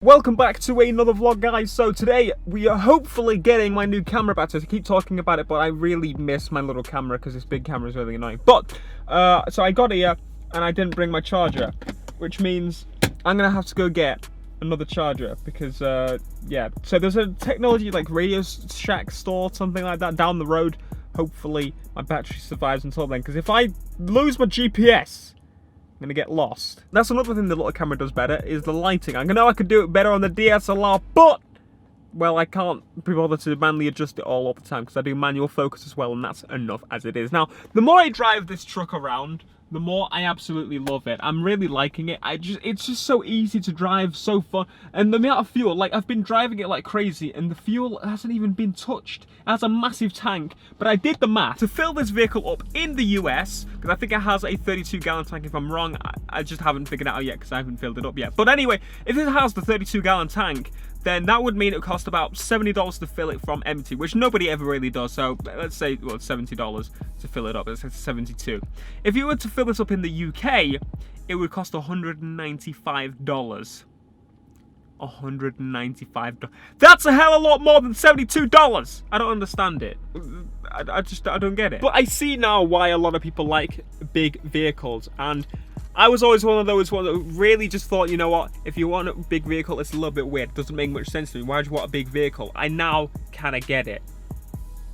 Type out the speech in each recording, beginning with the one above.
Welcome back to another vlog, guys. So today we are hopefully getting my new camera back. So I keep talking about it, but I really miss my little camera because this big camera is really annoying. But so I got here and I didn't bring my charger, which means I'm gonna have to go get another charger because yeah. So there's a technology like Radio Shack store, something like that, down the road. Hopefully my battery survives until then, because if I lose my GPS, I'm gonna get lost. That's another thing the little camera does better, is the lighting. I know I could do it better on the DSLR, but, well, I can't be bothered to manually adjust it all the time because I do manual focus as well, and that's enough as it is. Now, the more I drive this truck around, the more I absolutely love it. I'm really liking it. It's just so easy to drive, so fun. And the amount of fuel, like, I've been driving it like crazy and the fuel hasn't even been touched. It has a massive tank, but I did the math. To fill this vehicle up in the US, because I think it has a 32-gallon tank. If I'm wrong, I just haven't figured it out yet because I haven't filled it up yet. But anyway, if it has the 32-gallon tank, then that would mean it would cost about $70 to fill it from empty, which nobody ever really does. So let's say, well, $70 to fill it up. Let's say $72. If you were to fill this up in the UK, it would cost $195. $195. That's a hell of a lot more than $72. I don't understand it. I don't get it. But I see now why a lot of people like big vehicles, and I was always one of those ones that really just thought, you know what, if you want a big vehicle, it's a little bit weird. It doesn't make much sense to me. Why do you want a big vehicle? I now kind of get it.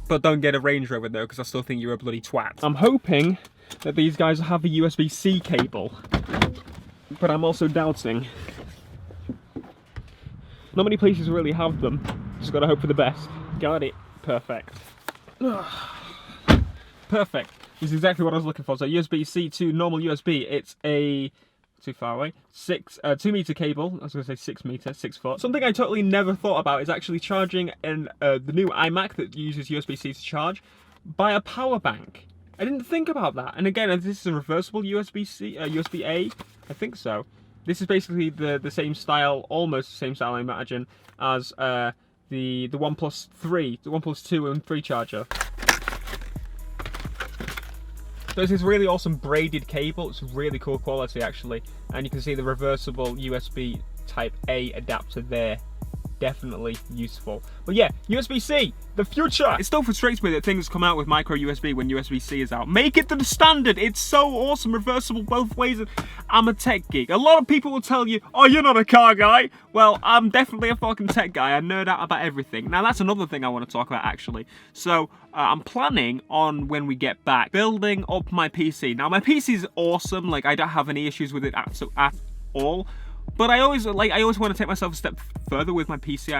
But don't get a Range Rover though, because I still think you're a bloody twat. I'm hoping that these guys have a USB-C cable, but I'm also doubting. Not many places really have them. Just gotta hope for the best. Got it. Perfect. Perfect. This is exactly what I was looking for. So USB-C to normal USB. It's a, too far away, 2-meter cable. I was gonna say 6 meter, 6 foot. Something I totally never thought about is actually charging the new iMac that uses USB-C to charge by a power bank. I didn't think about that. And again, this is a reversible USB-C, USB-A. I think so. This is basically the same style, almost the same style, I imagine, as the OnePlus 3, the OnePlus 2 and 3 charger. So it's this really awesome braided cable. It's really cool quality, actually. And you can see the reversible USB Type A adapter there. Definitely useful. But yeah, USB-C, the future. It still frustrates me that things come out with micro USB when USB-C is out. Make it the standard. It's so awesome, reversible both ways. I'm a tech geek. A lot of people will tell you, oh, you're not a car guy. Well, I'm definitely a fucking tech guy. I nerd out about everything. Now, that's another thing I want to talk about, actually. So, I'm planning on, when we get back, building up my PC. Now, my PC is awesome. Like, I don't have any issues with it at all. But I always want to take myself a step further with my PC.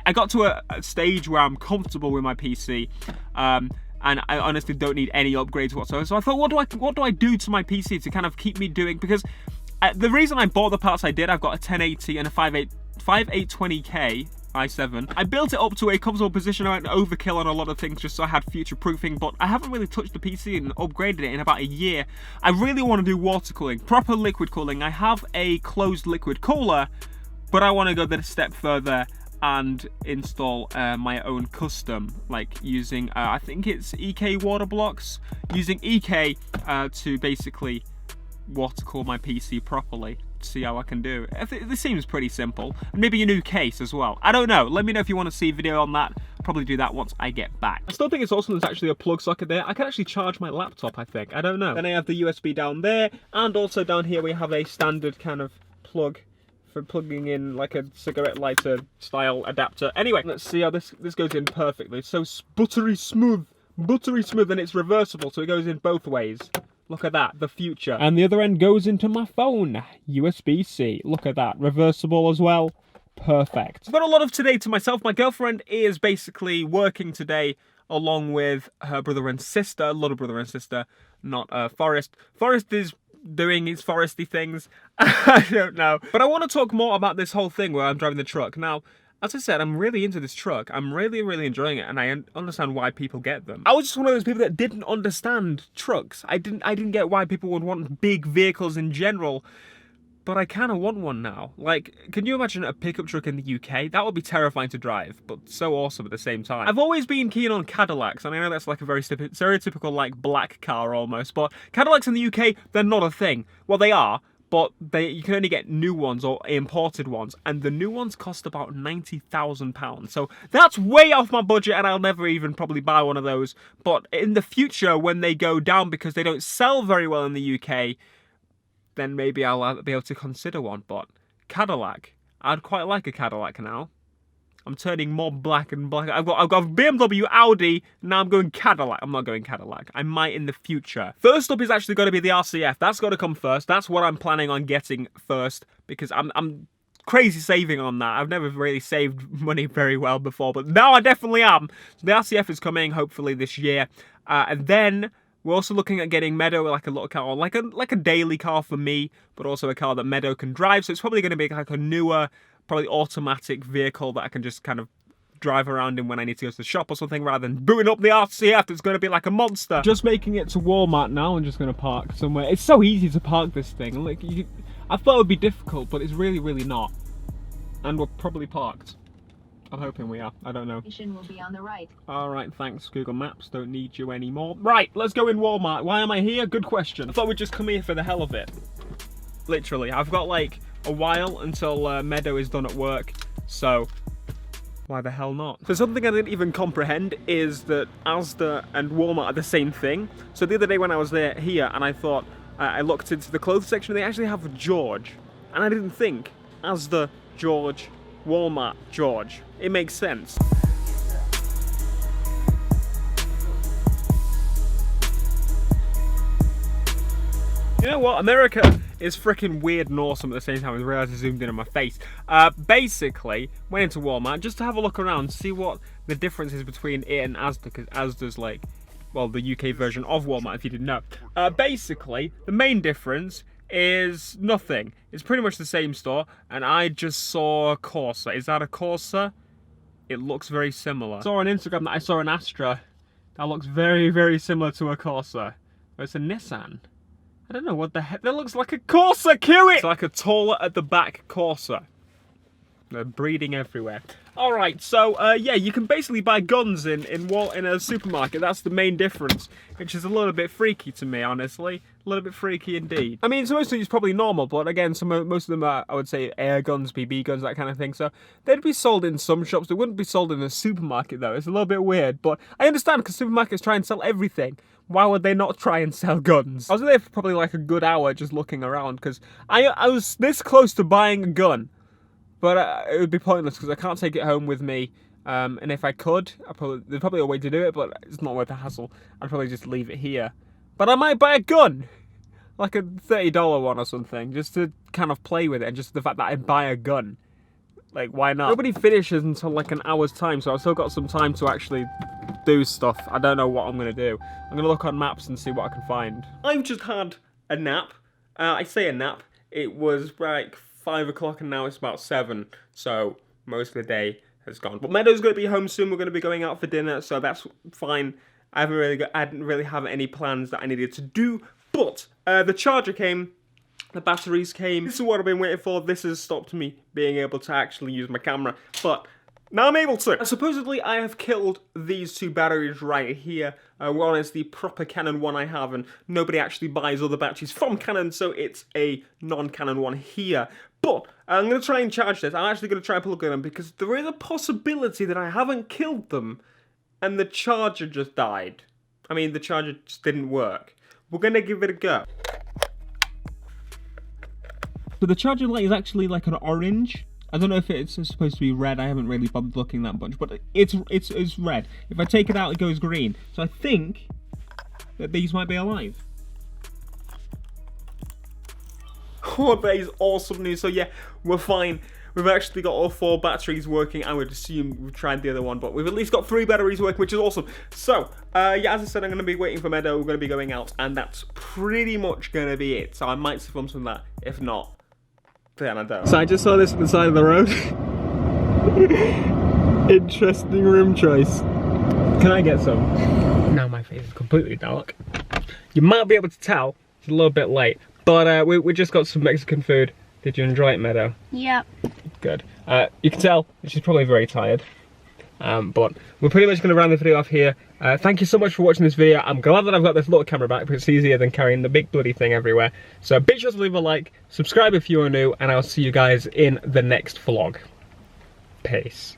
I got to a stage where I'm comfortable with my PC, and I honestly don't need any upgrades whatsoever. So I thought, what do I do to my PC to kind of keep me doing? Because the reason I bought the parts I did, I've got a 1080 and a 5820K i7. I built it up to a comfortable position. I went overkill on a lot of things just so I had future proofing, but I haven't really touched the PC and upgraded it in about a year. I really want to do water cooling, proper liquid cooling. I have a closed liquid cooler, but I want to go that a step further and install my own custom, like using, I think it's EK water blocks, using EK to basically water cool my PC properly. See how I can do it. This seems pretty simple. Maybe a new case as well. I don't know. Let me know if you want to see a video on that. I'll probably do that once I get back. I still think it's awesome there's actually a plug socket there. I can actually charge my laptop, I think. I don't know. Then I have the USB down there, and also down here we have a standard kind of plug for plugging in like a cigarette lighter style adapter. Anyway, let's see how this goes in perfectly. It's so buttery smooth, and it's reversible, so it goes in both ways. Look at that, the future. And the other end goes into my phone. USB-C. Look at that. Reversible as well. Perfect. I've got a lot of today to myself. My girlfriend is basically working today along with her brother and sister. Little brother and sister, not Forrest. Forrest is doing his foresty things. I don't know. But I want to talk more about this whole thing where I'm driving the truck. Now, as I said, I'm really into this truck. I'm really, really enjoying it, and I understand why people get them. I was just one of those people that didn't understand trucks. I didn't get why people would want big vehicles in general, but I kind of want one now. Like, can you imagine a pickup truck in the UK? That would be terrifying to drive, but so awesome at the same time. I've always been keen on Cadillacs, and I know that's like a very stereotypical, like, black car almost, but Cadillacs in the UK, they're not a thing. Well, they are, but you can only get new ones or imported ones, and the new ones cost about £90,000. So that's way off my budget, and I'll never even probably buy one of those. But in the future, when they go down because they don't sell very well in the UK, then maybe I'll be able to consider one. But Cadillac, I'd quite like a Cadillac now. I'm turning more black and black. I've got BMW, Audi, now I'm going Cadillac. I'm not going Cadillac. I might in the future. First up is actually going to be the RCF. That's got to come first. That's what I'm planning on getting first, because I'm crazy saving on that. I've never really saved money very well before, but now I definitely am. So the RCF is coming hopefully this year, and then we're also looking at getting Meadow, like a little car, like a daily car for me, but also a car that Meadow can drive. So it's probably going to be like a newer, probably automatic vehicle that I can just kind of drive around in when I need to go to the shop or something, rather than booting up the RCF. It's going to be like a monster. Just making it to Walmart now. I'm just going to park somewhere. It's so easy to park this thing. Like, I thought it would be difficult, but it's really, really not. And we're probably parked. I'm hoping we are. I don't know. Will be on the right. Alright, thanks Google Maps. Don't need you anymore. Right, let's go in Walmart. Why am I here? Good question. I thought we'd just come here for the hell of it. Literally. I've got like a while until Meadow is done at work. So, why the hell not? So something I didn't even comprehend is that Asda and Walmart are the same thing. So the other day when I was here and I thought, I looked into the clothes section, they actually have George. And I didn't think Asda, George, Walmart, George. It makes sense. You know what? America is freaking weird and awesome at the same time. I realised I zoomed in on my face. Basically, went into Walmart just to have a look around, see what the difference is between it and Asda, because Asda's like, well, the UK version of Walmart, if you didn't know. Basically, the main difference is nothing. It's pretty much the same store, and I just saw a Corsa. Is that a Corsa? It looks very similar. I saw on Instagram that I saw an Astra that looks very, very similar to a Corsa. But it's a Nissan. I don't know what the heck. That looks like a Corsa. Kill it! It's like a taller at the back Corsa. They're breeding everywhere. Alright, so yeah, you can basically buy guns in a supermarket. That's the main difference, which is a little bit freaky to me, honestly. A little bit freaky indeed. I mean, so most of these probably normal, but again, most of them are, I would say, air guns, BB guns, that kind of thing. So they'd be sold in some shops. They wouldn't be sold in a supermarket, though. It's a little bit weird, but I understand, because supermarkets try and sell everything. Why would they not try and sell guns? I was there for probably like a good hour just looking around, because I was this close to buying a gun. But it would be pointless because I can't take it home with me. And if I could, there's probably a way to do it, but it's not worth the hassle. I'd probably just leave it here. But I might buy a gun. Like a $30 one or something. Just to kind of play with it. And just the fact that I buy a gun. Like, why not? Nobody finishes until like an hour's time. So I've still got some time to actually do stuff. I don't know what I'm going to do. I'm going to look on maps and see what I can find. I've just had a nap. I say a nap. It was like 5 o'clock and now it's about 7, so most of the day has gone. But Meadow's going to be home soon. We're going to be going out for dinner, so that's fine. I didn't really have any plans that I needed to do, but the charger came, the batteries came. This is what I've been waiting for. This has stopped me being able to actually use my camera, but now I'm able to. Supposedly, I have killed these two batteries right here. One is the proper Canon one I have, and nobody actually buys other batteries from Canon, so it's a non-Canon one here. But I'm going to try and charge this. I'm actually going to try and plug it in, because there is a possibility that I haven't killed them, and the charger just died. I mean, the charger just didn't work. We're going to give it a go. So the charger light is actually like an orange. I don't know if it's supposed to be red. I haven't really bothered looking that much, but it's red. If I take it out, it goes green. So I think that these might be alive. Oh, that is awesome news. So yeah, we're fine. We've actually got all 4 batteries working. I would assume we've tried the other one, but we've at least got 3 batteries working, which is awesome. So, yeah, as I said, I'm going to be waiting for Meadow. We're going to be going out, and that's pretty much going to be it. So I might film some of that. If not, then I don't. So I just saw this on the side of the road. Interesting room choice. Can I get some? Now my face is completely dark. You might be able to tell. It's a little bit late. But we just got some Mexican food. Did you enjoy it, Meadow? Yep. Good. You can tell she's probably very tired. But we're pretty much going to round the video off here. Thank you so much for watching this video. I'm glad that I've got this little camera back because it's easier than carrying the big bloody thing everywhere. So be sure to leave a like, subscribe if you are new, and I'll see you guys in the next vlog. Peace.